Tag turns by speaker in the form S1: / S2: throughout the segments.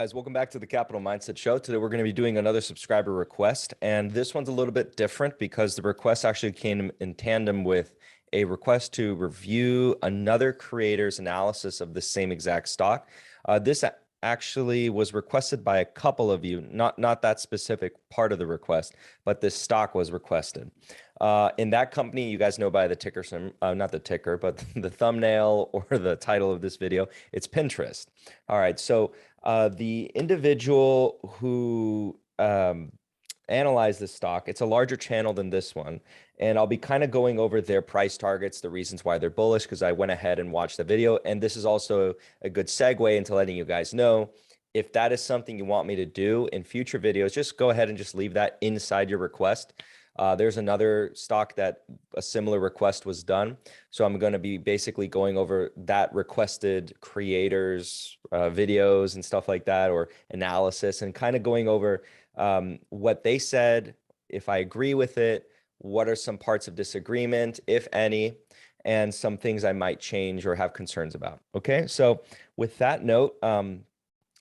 S1: guys, welcome back to the Capital Mindset Show. Today we're going to be doing another subscriber request, and this one's a little bit different because the request actually came in tandem with a request to review another creator's analysis of the same exact stock. This actually was requested by a couple of you, not that specific part of the request, but this stock was requested. In that company, you guys know by the ticker, not the ticker, but the thumbnail or the title of this video, it's Pinterest. All right, so the individual who analyzed this stock, it's a larger channel than this one, and I'll be kind of going over their price targets, the reasons why they're bullish, because I went ahead and watched the video, and this is also a good segue into letting you guys know if that is something you want me to do in future videos, just go ahead and just leave that inside your request. There's another stock that a similar request was done. So I'm going to be basically going over that requested creators, videos and stuff like that, or analysis, and kind of going over what they said, if I agree with it, what are some parts of disagreement, if any, and some things I might change or have concerns about. Okay, so with that note,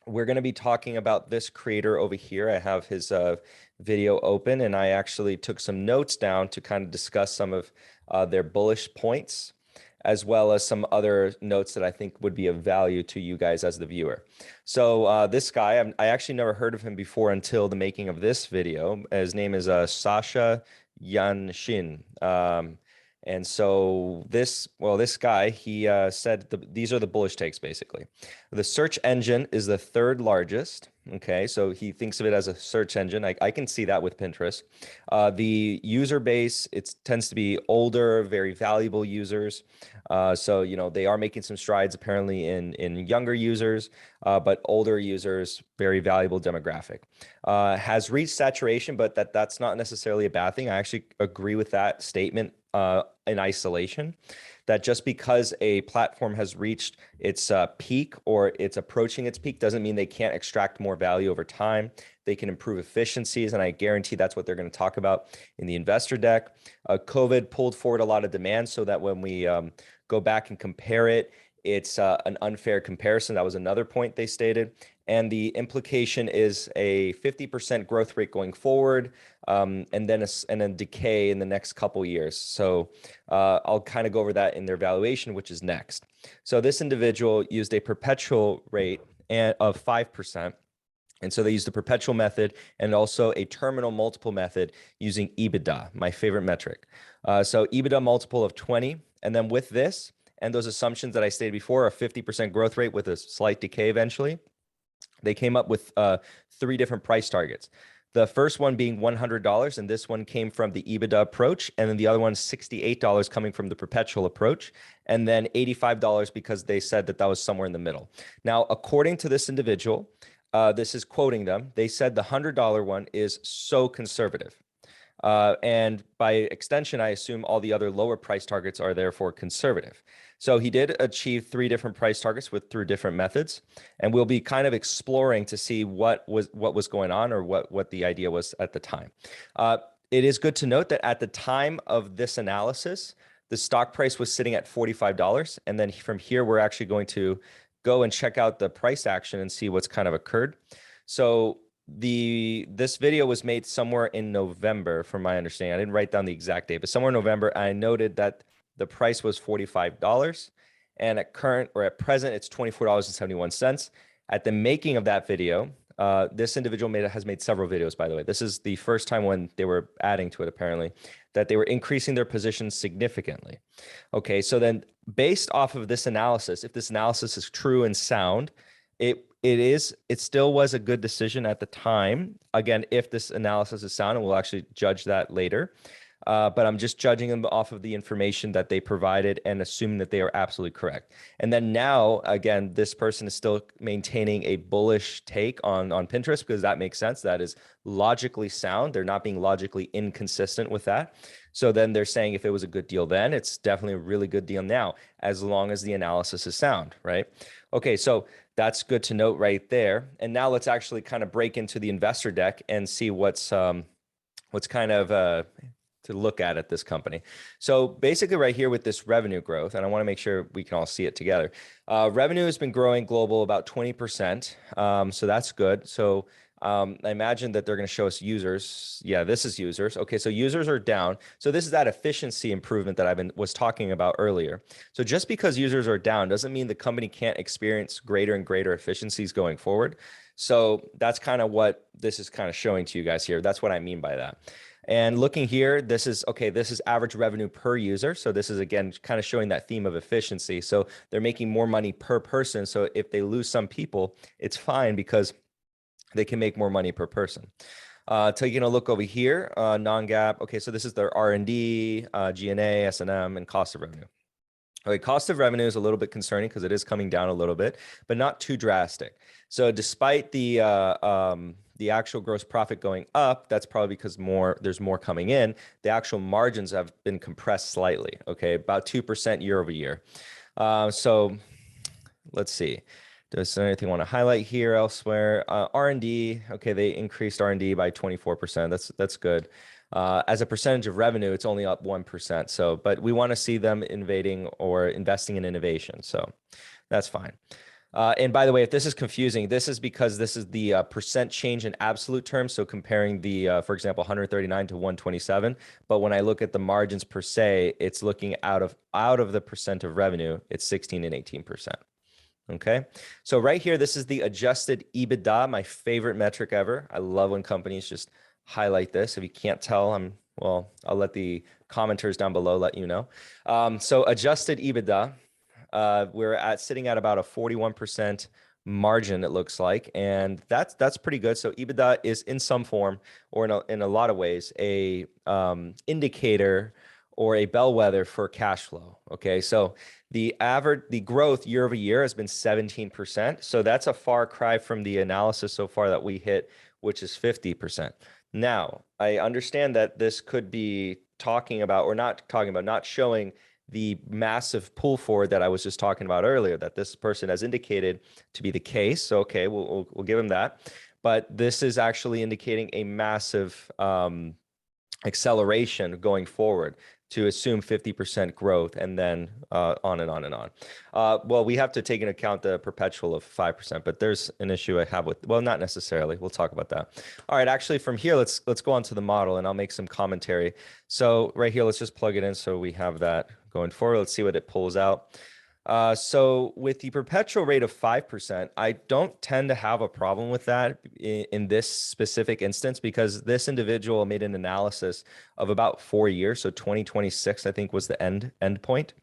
S1: we're going to be talking about this creator over here. I have his video open, and I actually took some notes down to kind of discuss some of their bullish points, as well as some other notes that I think would be of value to you guys as the viewer. So this guy, I actually never heard of him before until the making of this video. His name is Sasha Yanshin. And so this guy, he said these are the bullish takes, basically. The search engine is the third largest. Okay, so he thinks of it as a search engine. I can see that with Pinterest. The user base, it tends to be older, very valuable users. So, you know, they are making some strides apparently in younger users, but older users, very valuable demographic. Has reached saturation, but that's not necessarily a bad thing. I actually agree with that statement in isolation, that just because a platform has reached its peak or it's approaching its peak doesn't mean they can't extract more value over time. They can improve efficiencies, and I guarantee that's what they're going to talk about in the investor deck. COVID pulled forward a lot of demand so that when we go back and compare it, it's an unfair comparison. That was another point they stated. And the implication is a 50% growth rate going forward, and then a decay in the next couple years. So I'll kind of go over that in their valuation, which is next. So this individual used a perpetual rate of 5%. And so they used the perpetual method and also a terminal multiple method using EBITDA, my favorite metric. So EBITDA multiple of 20. And then with this and those assumptions that I stated before, a 50% growth rate with a slight decay eventually, they came up with 3 different price targets. The first one being $100, and this one came from the EBITDA approach, and then the other one $68 coming from the perpetual approach, and then $85 because they said that was somewhere in the middle. Now, according to this individual, this is quoting them, they said the $100 one is so conservative. And by extension, I assume all the other lower price targets are therefore conservative. So he did achieve 3 different price targets through different methods, and we'll be kind of exploring to see what was going on or what the idea was at the time. It is good to note that at the time of this analysis, the stock price was sitting at $45, and then from here we're actually going to go and check out the price action and see what's kind of occurred. So this video was made somewhere in November, from my understanding. I didn't write down the exact date, but somewhere in November, I noted that the price was $45, and at present, it's $24.71. At the making of that video, this individual has made several videos, by the way. This is the first time when they were adding to it, apparently, that they were increasing their positions significantly. Okay, so then based off of this analysis, if this analysis is true and sound, it still was a good decision at the time. Again, if this analysis is sound, and we'll actually judge that later. But I'm just judging them off of the information that they provided and assuming that they are absolutely correct. And then now, again, this person is still maintaining a bullish take on Pinterest because that makes sense. That is logically sound. They're not being logically inconsistent with that. So then they're saying if it was a good deal then, it's definitely a really good deal now, as long as the analysis is sound, right? Okay, so that's good to note right there. And now let's actually kind of break into the investor deck and see what's kind of to look at this company. So basically right here with this revenue growth, and I want to make sure we can all see it together. Revenue has been growing global about 20%. So that's good. So I imagine that they're going to show us users. Yeah, this is users. Okay, so users are down. So this is that efficiency improvement that was talking about earlier. So just because users are down doesn't mean the company can't experience greater and greater efficiencies going forward. So that's kind of what this is kind of showing to you guys here. That's what I mean by that. And looking here, this is average revenue per user. So this is, again, kind of showing that theme of efficiency. So they're making more money per person. So if they lose some people, it's fine because they can make more money per person. Taking a look over here, non-GAAP. Okay, so this is their R&D, G&A, S&M, and cost of revenue. Okay, cost of revenue is a little bit concerning because it is coming down a little bit, but not too drastic. So despite the actual gross profit going up, that's probably because there's more coming in. The actual margins have been compressed slightly. Okay, about 2% year over year. So let's see. Does anything want to highlight here elsewhere? R&D. Okay, they increased R&D by 24%. That's good. As a percentage of revenue, it's only up 1%. So, but we want to see them innovating or investing in innovation. So that's fine. And by the way, if this is confusing, this is because this is the percent change in absolute terms. So comparing the, for example, 139 to 127. But when I look at the margins per se, it's looking out of the percent of revenue, it's 16 and 18%. Okay, so right here, this is the adjusted EBITDA, my favorite metric ever. I love when companies just highlight this. If you can't tell, I'll let the commenters down below let you know. So adjusted EBITDA, we're sitting at about a 41% margin, it looks like, and that's pretty good. So EBITDA is in some form or in a lot of ways a indicator or a bellwether for cash flow. Okay, so the growth year over year has been 17%. So that's a far cry from the analysis so far that we hit, which is 50%. Now, I understand that this could be not showing the massive pull forward that I was just talking about earlier, that this person has indicated to be the case. So, okay, we'll give him that. But this is actually indicating a massive acceleration going forward to assume 50% growth and then on and on and on. Well, we have to take into account the perpetual of 5%, but there's an issue I have with, well, not necessarily. We'll talk about that. All right, actually from here, let's go on to the model and I'll make some commentary. So right here, let's just plug it in so we have that going forward. Let's see what it pulls out. So with the perpetual rate of 5%, I don't tend to have a problem with that in this specific instance because this individual made an analysis of about 4 years. So 2026, I think, was the end point.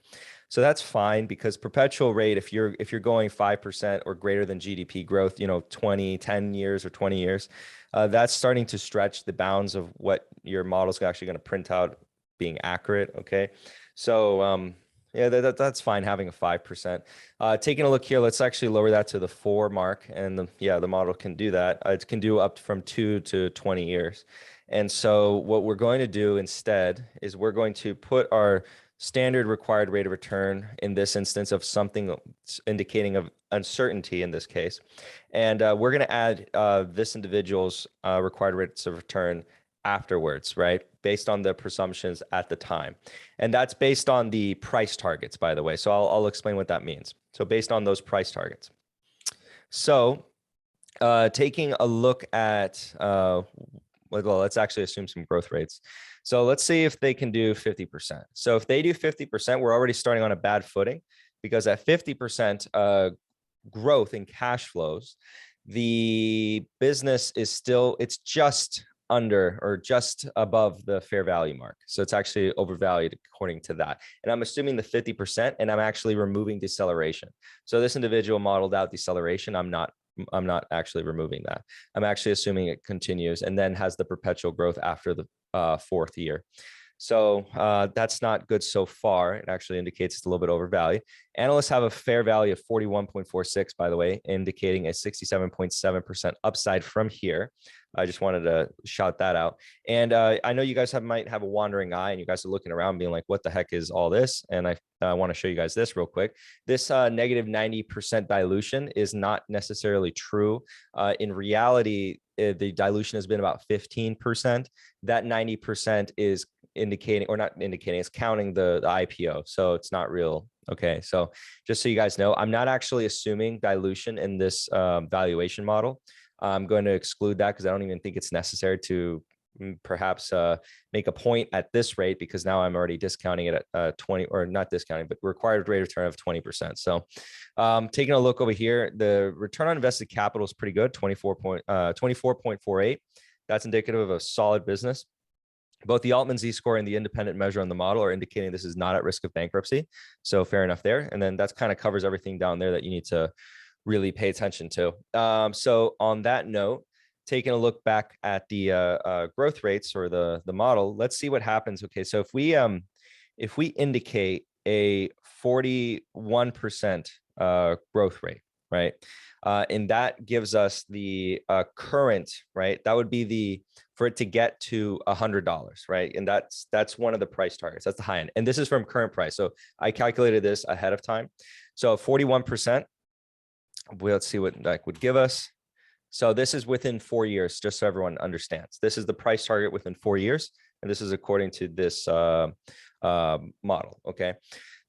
S1: So that's fine because perpetual rate, if you're going 5% or greater than GDP growth, 10 years or 20 years, that's starting to stretch the bounds of what your model's actually going to print out being accurate. Okay, so yeah, that's fine having a 5%. Taking a look here, let's actually lower that to the 4 mark. And the model can do that. It can do up from 2 to 20 years. And so what we're going to do instead is we're going to put our standard required rate of return in this instance of something indicating of uncertainty in this case. And we're going to add this individual's required rates of return afterwards, right? Based on the presumptions at the time. And that's based on the price targets, by the way. So I'll explain what that means. So based on those price targets. So taking a look at, well, let's actually assume some growth rates. So let's see if they can do 50%. So if they do 50%, we're already starting on a bad footing because at 50% growth in cash flows, the business is still, it's just under or just above the fair value mark. So it's actually overvalued according to that. And I'm assuming the 50% and I'm actually removing deceleration. So this individual modeled out deceleration. I'm not actually removing that. I'm actually assuming it continues and then has the perpetual growth after the 4th year. So that's not good so far. It actually indicates it's a little bit overvalued. Analysts have a fair value of 41.46, by the way, indicating a 67.7% upside from here. I just wanted to shout that out. And I know you guys might have a wandering eye and you guys are looking around being like, what the heck is all this? And I want to show you guys this real quick. This negative 90% dilution is not necessarily true. In reality, the dilution has been about 15%. That 90% is indicating, or not indicating, it's counting the IPO. So it's not real. Okay. So just so you guys know, I'm not actually assuming dilution in this valuation model. I'm going to exclude that because I don't even think it's necessary to perhaps make a point at this rate, because now I'm already discounting it at 20, or not discounting, but required rate of return of 20%. So taking a look over here, the return on invested capital is pretty good, 24.48. That's indicative of a solid business. Both the Altman Z-score and the independent measure on the model are indicating this is not at risk of bankruptcy. So fair enough there. And then that's kind of covers everything down there that you need to really pay attention to. So on that note, taking a look back at the growth rates or the model, let's see what happens. Okay, so if we indicate a 41% growth rate, right? And that gives us the current, right? That would be for it to get to $100, right? And that's one of the price targets. That's the high end. And this is from current price. So I calculated this ahead of time. So 41%, let's see what that would give us. So this is within 4 years, just so everyone understands. This is the price target within 4 years. And this is according to this model, okay?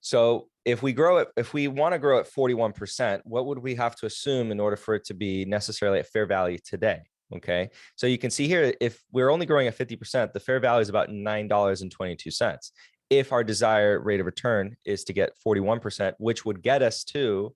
S1: So if we want to grow at 41%, what would we have to assume in order for it to be necessarily at fair value today? Okay, so you can see here, if we're only growing at 50%, the fair value is about $9.22. If our desired rate of return is to get 41%, which would get us to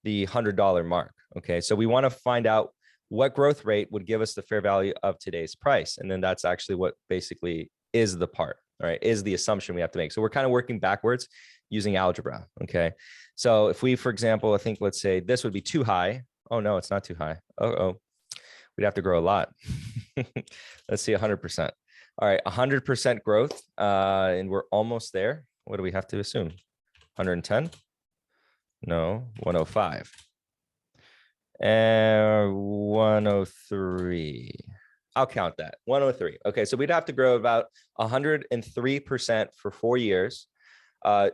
S1: the $100 mark. Okay, so we want to find out what growth rate would give us the fair value of today's price. And then that's actually what basically is the part, right? Is the assumption we have to make. So we're kind of working backwards using algebra. Okay, so if we, for example, I think, let's say this would be too high. Oh, no, it's not too high. We'd have to grow a lot. Let's see, 100%. All right, 100% growth, and we're almost there. What do we have to assume? 110? No, 105. And 103. I'll count that. 103. Okay, so we'd have to grow about 103% for 4 years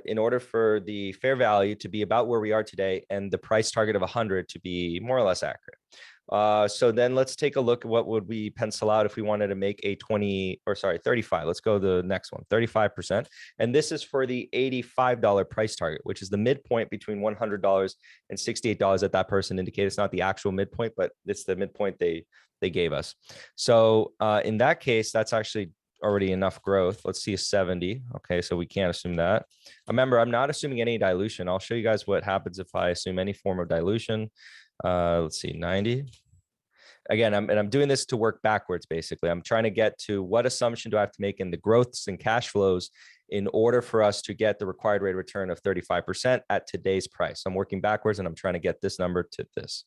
S1: in order for the fair value to be about where we are today and the price target of 100 to be more or less accurate. So then let's take a look at what would we pencil out if we wanted to make a 35. Let's go to the next one, 35%. And this is for the $85 price target, which is the midpoint between $100 and $68 that person indicated. It's not the actual midpoint, but it's the midpoint they gave us. So in that case, that's actually already enough growth. Let's see a 70. Okay, so we can't assume that. Remember, I'm not assuming any dilution. I'll show you guys what happens if I assume any form of dilution. Let's see, 90. Again, I'm doing this to work backwards, basically. I'm trying to get to what assumption do I have to make in the growths and cash flows in order for us to get the required rate of return of 35% at today's price. So I'm working backwards and I'm trying to get this number to this.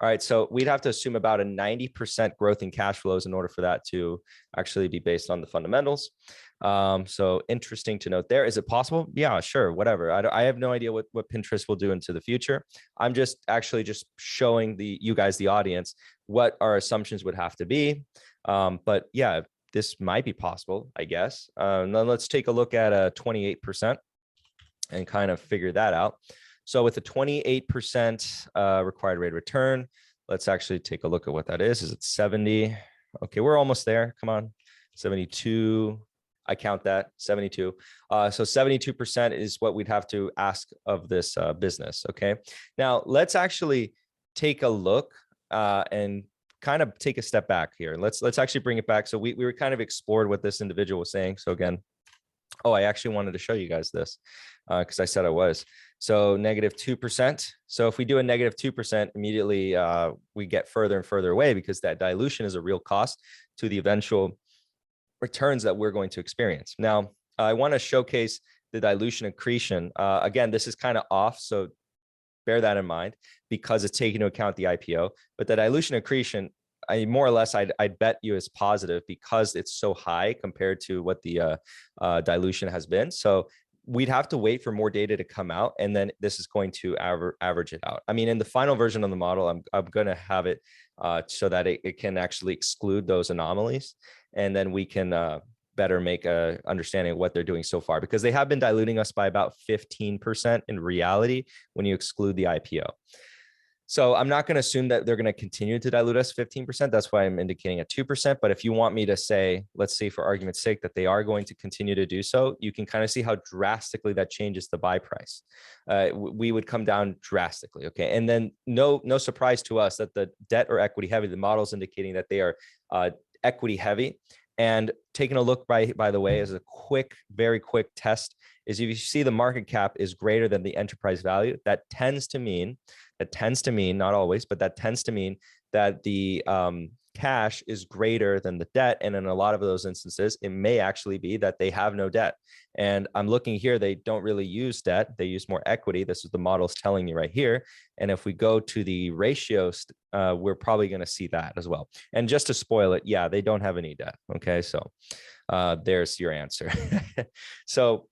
S1: All right, so we'd have to assume about a 90% growth in cash flows in order for that to actually be based on the fundamentals. So interesting to note there. Is it possible? Yeah, sure, whatever. I have no idea what Pinterest will do into the future. I'm just showing you guys, the audience, what our assumptions would have to be. But yeah, this might be possible, I guess. Then let's take a look at a 28% and kind of figure that out. So with a 28% required rate of return, let's actually take a look at what that is. Is it 70? Okay, we're almost there. Come on, 72. I count that, 72. So 72% is what we'd have to ask of this business. Okay, now let's actually take a look and kind of take a step back here. Let's actually bring it back. So we were kind of explored what this individual was saying. So again, I actually wanted to show you guys this because I said I was. So -2%. So if we do a -2%, immediately we get further and further away because that dilution is a real cost to the eventual returns that we're going to experience. Now, I want to showcase the dilution accretion. Again, this is kind of off, so bear that in mind because it's taking into account the IPO. But the dilution accretion, more or less, I'd bet you is positive because it's so high compared to what the dilution has been. So we'd have to wait for more data to come out, and then this is going to average it out. I mean, in the final version of the model, I'm going to have it so that it can actually exclude those anomalies, and then we can better make a understanding of what they're doing so far, because they have been diluting us by about 15% in reality when you exclude the IPO. So I'm not going to assume that they're going to continue to dilute us 15%. That's why I'm indicating a 2%. But if you want me to say, let's say for argument's sake, that they are going to continue to do so, you can kind of see how drastically that changes the buy price. We would come down drastically. Okay. And then no surprise to us that the debt or equity heavy, the model's indicating that they are equity heavy. And taking a look by the way, as a quick, very quick test, is if you see the market cap is greater than the enterprise value, that tends to mean, not always, but that tends to mean that the cash is greater than the debt. And in a lot of those instances, it may actually be that they have no debt. And I'm looking here, they don't really use debt. They use more equity. This is the model's telling me right here. And if we go to the ratios, we're probably going to see that as well. And just to spoil it, yeah, they don't have any debt. Okay, so there's your answer. So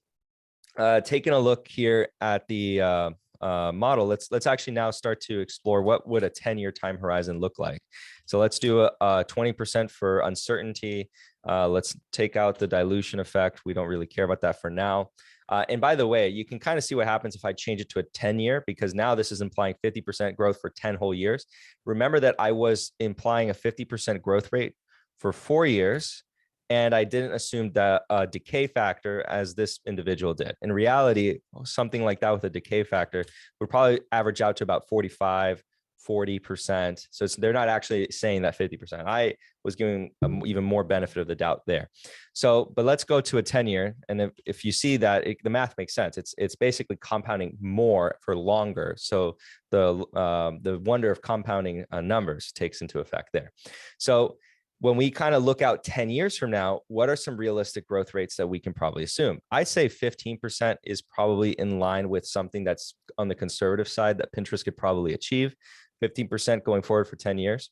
S1: taking a look here at the model, let's actually now start to explore what would a 10-year time horizon look like. So let's do a 20% for uncertainty. Let's take out the dilution effect. We don't really care about that for now. And by the way, you can kind of see what happens if I change it to a 10-year, because now this is implying 50% growth for 10 whole years. Remember that I was implying a 50% growth rate for 4 years, and I didn't assume that decay factor as this individual did. In reality, something like that with a decay factor would probably average out to about 45, 40%. So they're not actually saying that 50%. I was giving even more benefit of the doubt there. So, but let's go to a 10-year. And if you see that, the math makes sense. It's basically compounding more for longer. So the wonder of compounding numbers takes into effect there. So when we kind of look out 10 years from now, what are some realistic growth rates that we can probably assume? I'd say 15% is probably in line with something that's on the conservative side that Pinterest could probably achieve, 15% going forward for 10 years.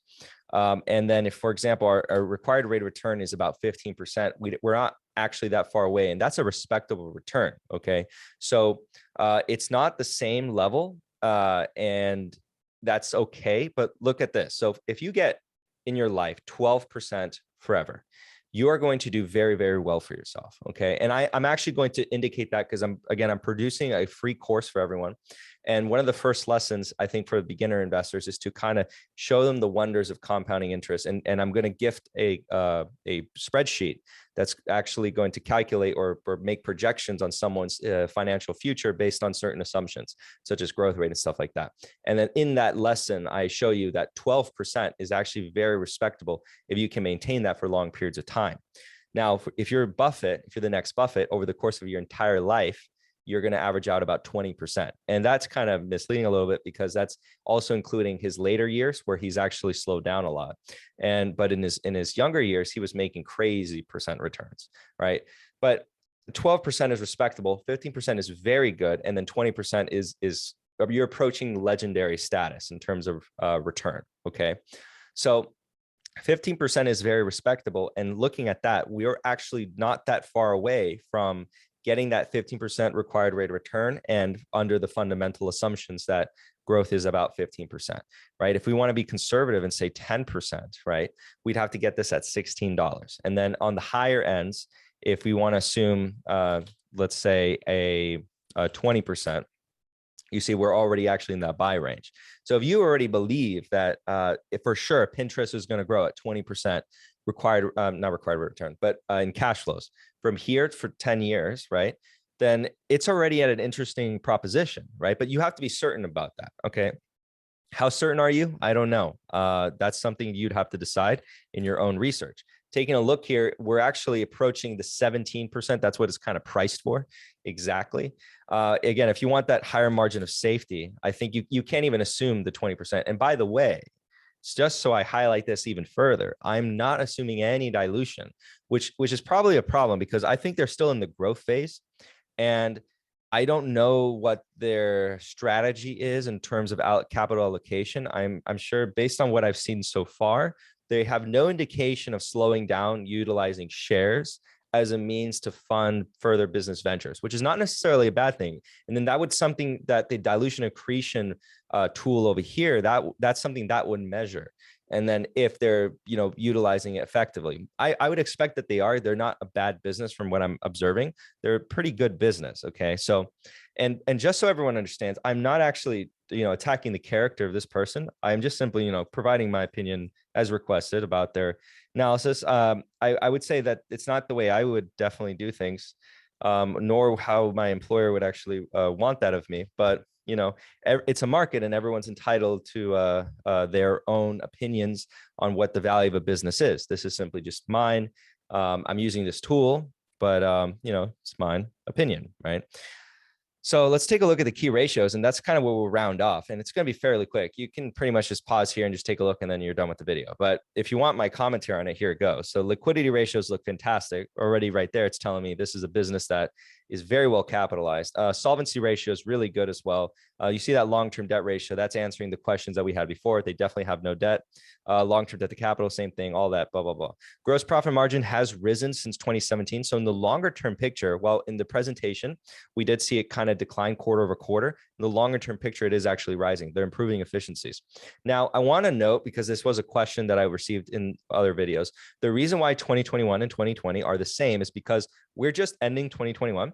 S1: And then if, for example, our required rate of return is about 15%, we're not actually that far away. And that's a respectable return, okay? So it's not the same level, and that's okay. But look at this. So if you get in your life 12% forever, you are going to do very, very well for yourself. Okay. And I'm actually going to indicate that because I'm producing a free course for everyone. And one of the first lessons, I think, for beginner investors is to kind of show them the wonders of compounding interest. And I'm going to gift a spreadsheet that's actually going to calculate or make projections on someone's financial future based on certain assumptions, such as growth rate and stuff like that. And then in that lesson, I show you that 12% is actually very respectable if you can maintain that for long periods of time. Now, if you're Buffett, if you're the next Buffett, over the course of your entire life, you're going to average out about 20%. And that's kind of misleading a little bit because that's also including his later years where he's actually slowed down a lot. But in his younger years, he was making crazy percent returns, right? But 12% is respectable, 15% is very good, and then 20% is you're approaching legendary status in terms of return, okay? So 15% is very respectable. And looking at that, we are actually not that far away from getting that 15% required rate of return and under the fundamental assumptions that growth is about 15%, right? If we want to be conservative and say 10%, right, we'd have to get this at $16. And then on the higher ends, if we want to assume, let's say a 20%, you see we're already actually in that buy range. So if you already believe that if for sure Pinterest is going to grow at 20% required, not required return, but in cash flows from here for 10 years, right? Then it's already at an interesting proposition, right? But you have to be certain about that, okay? How certain are you? I don't know. That's something you'd have to decide in your own research. Taking a look here, we're actually approaching the 17%. That's what it's kind of priced for exactly. Again, if you want that higher margin of safety, I think you can't even assume the 20%. And by the way, just so I highlight this even further, I'm not assuming any dilution, which is probably a problem because I think they're still in the growth phase. And I don't know what their strategy is in terms of capital allocation. I'm sure based on what I've seen so far, they have no indication of slowing down utilizing shares as a means to fund further business ventures, which is not necessarily a bad thing. And then that would something that the dilution accretion tool over here, that's something that would measure. And then if they're, utilizing it effectively, I would expect that they're not a bad business from what I'm observing. They're a pretty good business. Okay. So, and just so everyone understands, I'm not actually attacking the character of this person. I'm just simply, providing my opinion as requested about their analysis. I would say that it's not the way I would definitely do things, nor how my employer would actually want that of me. But it's a market, and everyone's entitled to their own opinions on what the value of a business is. This is simply just mine. I'm using this tool, but it's mine opinion, right? So let's take a look at the key ratios, and that's kind of what we'll round off. And it's going to be fairly quick. You can pretty much just pause here and just take a look, and then you're done with the video. But if you want my commentary on it, here it goes. So liquidity ratios look fantastic already right there. It's telling me this is a business that is very well capitalized. Solvency ratio is really good as well. You see that long-term debt ratio, that's answering the questions that we had before. They definitely have no debt. Long-term debt to capital, same thing, all that, blah, blah, blah. Gross profit margin has risen since 2017. So in the longer term picture, well, in the presentation, we did see it kind of decline quarter over quarter. In the longer term picture, it is actually rising. They're improving efficiencies. Now, I want to note, because this was a question that I received in other videos, the reason why 2021 and 2020 are the same is because we're just ending 2021.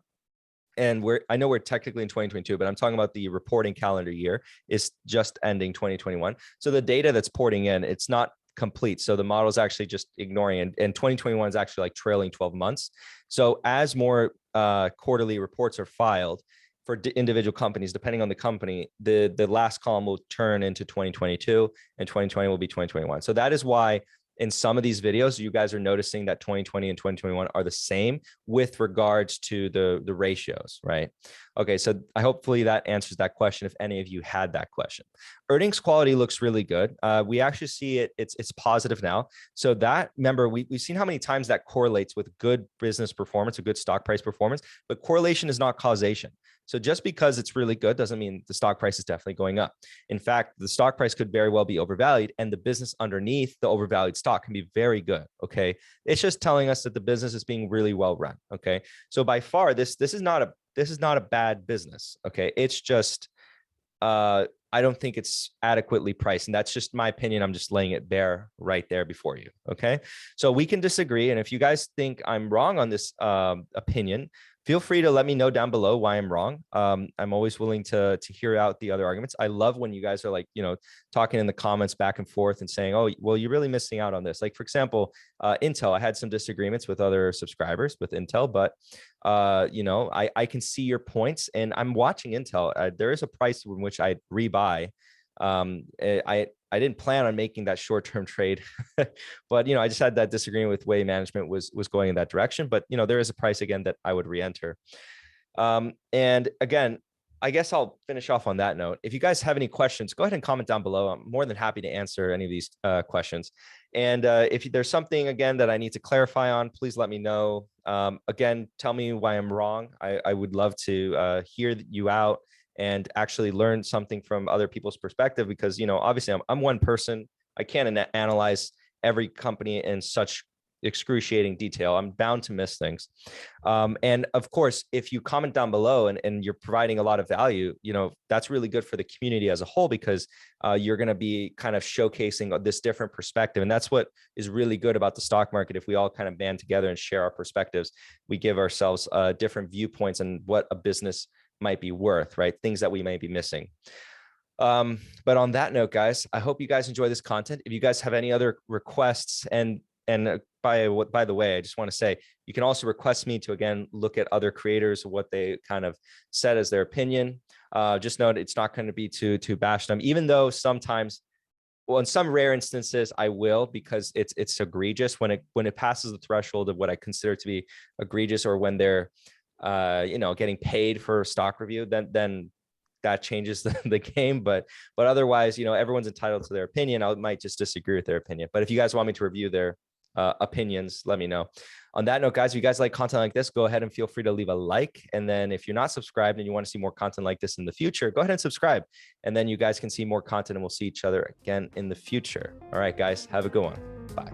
S1: And I know we're technically in 2022, but I'm talking about the reporting calendar year is just ending 2021. So the data that's porting in, it's not complete. So the model is actually just ignoring it. And 2021 is actually like trailing 12 months. So as more quarterly reports are filed for individual companies, depending on the company, the last column will turn into 2022 and 2020 will be 2021. So that is why in some of these videos, you guys are noticing that 2020 and 2021 are the same with regards to the ratios, right? Okay, so hopefully that answers that question if any of you had that question. Earnings quality looks really good. We actually see it's positive now. So that, remember, we've seen how many times that correlates with good business performance, a good stock price performance, but correlation is not causation. So just because it's really good doesn't mean the stock price is definitely going up. In fact, the stock price could very well be overvalued, and the business underneath the overvalued stock can be very good. Okay, it's just telling us that the business is being really well run. Okay, so by far this is not a bad business. Okay, it's just I don't think it's adequately priced, and that's just my opinion. I'm just laying it bare right there before you. Okay, so we can disagree, and if you guys think I'm wrong on this opinion, feel free to let me know down below why I'm wrong. I'm always willing to hear out the other arguments. I love when you guys are like, talking in the comments back and forth and saying, oh, well, you're really missing out on this. Like, for example, Intel, I had some disagreements with other subscribers with Intel, but, I can see your points, and I'm watching Intel. There is a price in which I rebuy. I didn't plan on making that short-term trade, but I just had that disagreement with way management was going in that direction. But there is a price again that I would re-enter. And again, I guess I'll finish off on that note. If you guys have any questions, go ahead and comment down below. I'm more than happy to answer any of these questions. And if there's something again that I need to clarify on, please let me know. Again, tell me why I'm wrong. I would love to hear you out and actually learn something from other people's perspective, because, obviously I'm one person. I can't analyze every company in such excruciating detail. I'm bound to miss things. And of course, if you comment down below and you're providing a lot of value, that's really good for the community as a whole, because you're going to be kind of showcasing this different perspective. And that's what is really good about the stock market. If we all kind of band together and share our perspectives, we give ourselves different viewpoints on what a business might be worth, right? Things that we may be missing. But on that note, guys, I hope you guys enjoy this content. If you guys have any other requests, and by the way, I just want to say, you can also request me to, again, look at other creators, what they kind of said as their opinion. Just note, it's not going to be to bash them, even though sometimes, well, in some rare instances, I will, because it's egregious when it passes the threshold of what I consider to be egregious, or when they're getting paid for stock review, then that changes the game. But otherwise, everyone's entitled to their opinion. I might just disagree with their opinion. But if you guys want me to review their opinions, let me know. On that note, guys, if you guys like content like this, go ahead and feel free to leave a like. And then if you're not subscribed and you want to see more content like this in the future, go ahead and subscribe. And then you guys can see more content, and we'll see each other again in the future. All right, guys, have a good one. Bye.